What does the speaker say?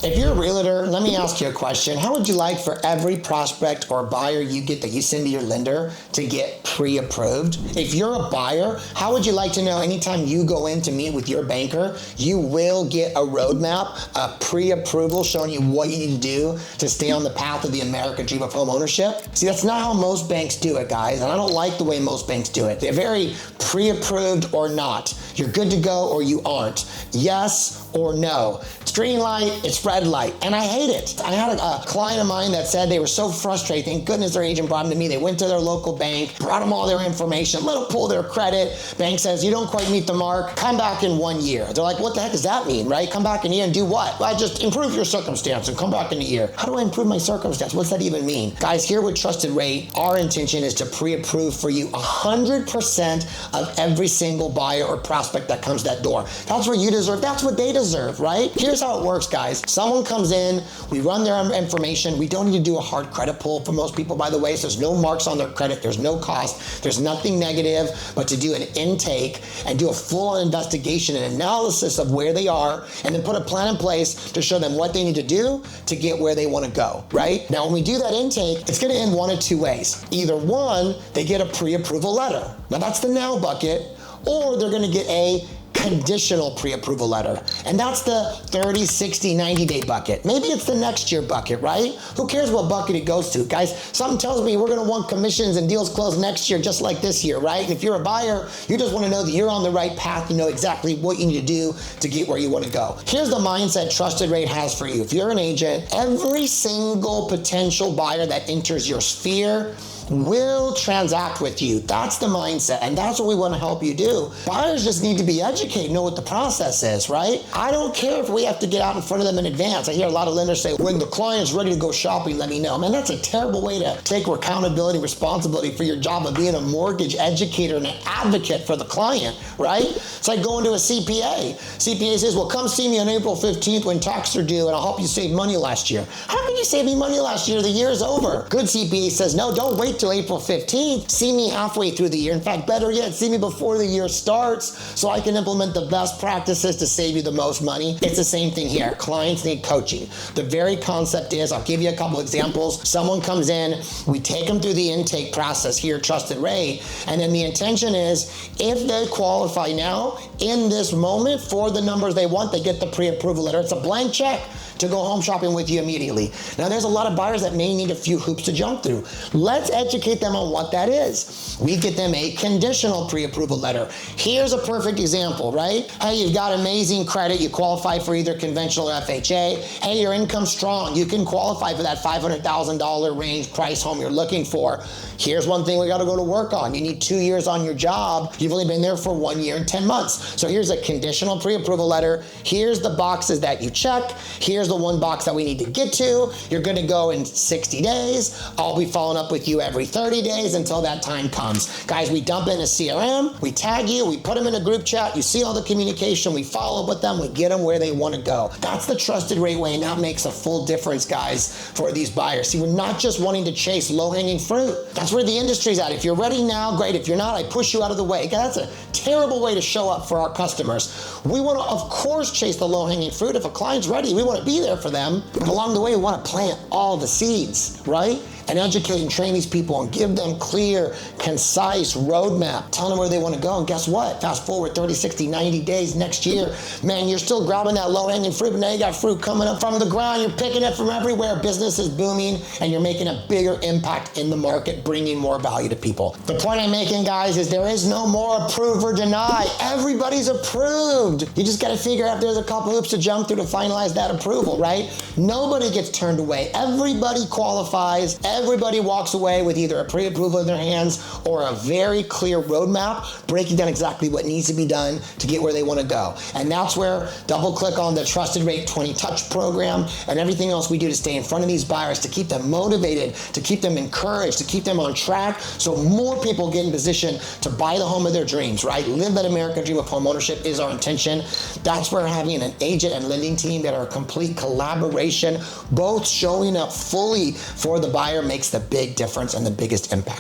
If you're a realtor, let me ask you a question. How would you like for every prospect or buyer you get that you send to your lender to get pre-approved? If you're a buyer, how would you like to know anytime you go in to meet with your banker, you will get a roadmap, a pre-approval showing you what you need to do to stay on the path of the American dream of home ownership? See, that's not how most banks do it, guys, and I don't like the way most banks do it. They're very pre-approved or not. You're good to go or you aren't. Yes or no. It's green light, it's red light, and I hate it. I had a client of mine that said they were so frustrated. Thank goodness their agent brought them to me. They went to their local bank, brought them all their information, let them pull their credit. Bank says, you don't quite meet the mark, come back in 1 year. They're like, what the heck does that mean, right? Come back in a year and do what? Well, just improve your circumstance and come back in a year. How do I improve my circumstance? What's that even mean? Guys, here with Trusted Rate, our intention is to pre-approve for you 100% of every single buyer or prospect that comes that door. That's what you deserve. That's what they deserve, right? Here's how it works, guys. Someone comes in, we run their information. We don't need to do a hard credit pull for most people, by the way. So there's no marks on their credit. There's no cost. There's nothing negative, but to do an intake and do a full investigation and analysis of where they are, and then put a plan in place to show them what they need to do to get where they want to go, right? Now, when we do that intake, it's going to end one of two ways. Either one, they get a pre-approval letter. Now, that's the now bucket, or they're going to get a conditional pre-approval letter. And that's the 30, 60, 90-day bucket. Maybe it's the next year bucket, right? Who cares what bucket it goes to? Guys, something tells me we're gonna want commissions and deals closed next year just like this year, right? And if you're a buyer, you just wanna know that you're on the right path. You know exactly what you need to do to get where you wanna go. Here's the mindset Trusted Rate has for you. If you're an agent, every single potential buyer that enters your sphere will transact with you. That's the mindset, and that's what we want to help you do. Buyers just need to be educated, know what the process is, right? I don't care if we have to get out in front of them in advance. I hear a lot of lenders say, when the client's ready to go shopping, let me know. Man, that's a terrible way to take accountability, responsibility for your job of being a mortgage educator and an advocate for the client, right? It's like going to a CPA. CPA says, well, come see me on April 15th when taxes are due, and I'll help you save money last year. How can you save me money last year? The year's over. Good CPA says, no, don't wait till April 15th. See me halfway through the year. In fact, better yet, see me before the year starts so I can implement the best practices to save you the most money. It's the same thing here. Clients need coaching. The very concept is, I'll give you a couple examples. Someone comes in, we take them through the intake process here at Trusted Rate, and then the intention is, if they qualify now, in this moment, for the numbers they want, they get the pre-approval letter. It's a blank check to go home shopping with you immediately. Now, there's a lot of buyers that may need a few hoops to jump through. Let's educate them on what that is. We get them a conditional pre-approval letter. Here's a perfect example, right? Hey, you've got amazing credit. You qualify for either conventional or FHA. Hey, your income's strong. You can qualify for that $500,000 range price home you're looking for. Here's one thing we gotta go to work on. You need 2 years on your job. You've only been there for 1 year and 10 months. So here's a conditional pre-approval letter. Here's the boxes that you check. Here's the one box that we need to get to. You're gonna go in 60 days. I'll be following up with you every 30 days until that time comes. Guys, we dump in a CRM, we tag you, we put them in a group chat, you see all the communication, we follow up with them, we get them where they wanna go. That's the Trusted Rate way, and that makes a full difference, guys, for these buyers. See, we're not just wanting to chase low-hanging fruit. That's where the industry's at. If you're ready now, great. If you're not, I push you out of the way. That's a terrible way to show up for our customers. We wanna, of course, chase the low-hanging fruit. If a client's ready, we wanna be there for them. But along the way, we wanna plant all the seeds, right? And educate and train these people and give them clear, concise roadmap. Tell them where they want to go. And guess what? Fast forward 30, 60, 90 days next year. Man, you're still grabbing that low-hanging fruit, but now you got fruit coming up from the ground. You're picking it from everywhere. Business is booming, and you're making a bigger impact in the market, bringing more value to people. The point I'm making, guys, is there is no more approve or deny. Everybody's approved. You just got to figure out there's a couple hoops to jump through to finalize that approval, right? Nobody gets turned away. Everybody qualifies. Everybody walks away with either a pre-approval in their hands or a very clear roadmap breaking down exactly what needs to be done to get where they want to go. And that's where double click on the Trusted Rate 20 Touch program and everything else we do to stay in front of these buyers, to keep them motivated, to keep them encouraged, to keep them on track so more people get in position to buy the home of their dreams, right? Live that American dream of home ownership is our intention. That's where having an agent and lending team that are a complete collaboration, both showing up fully for the buyer, makes the big difference and the biggest impact.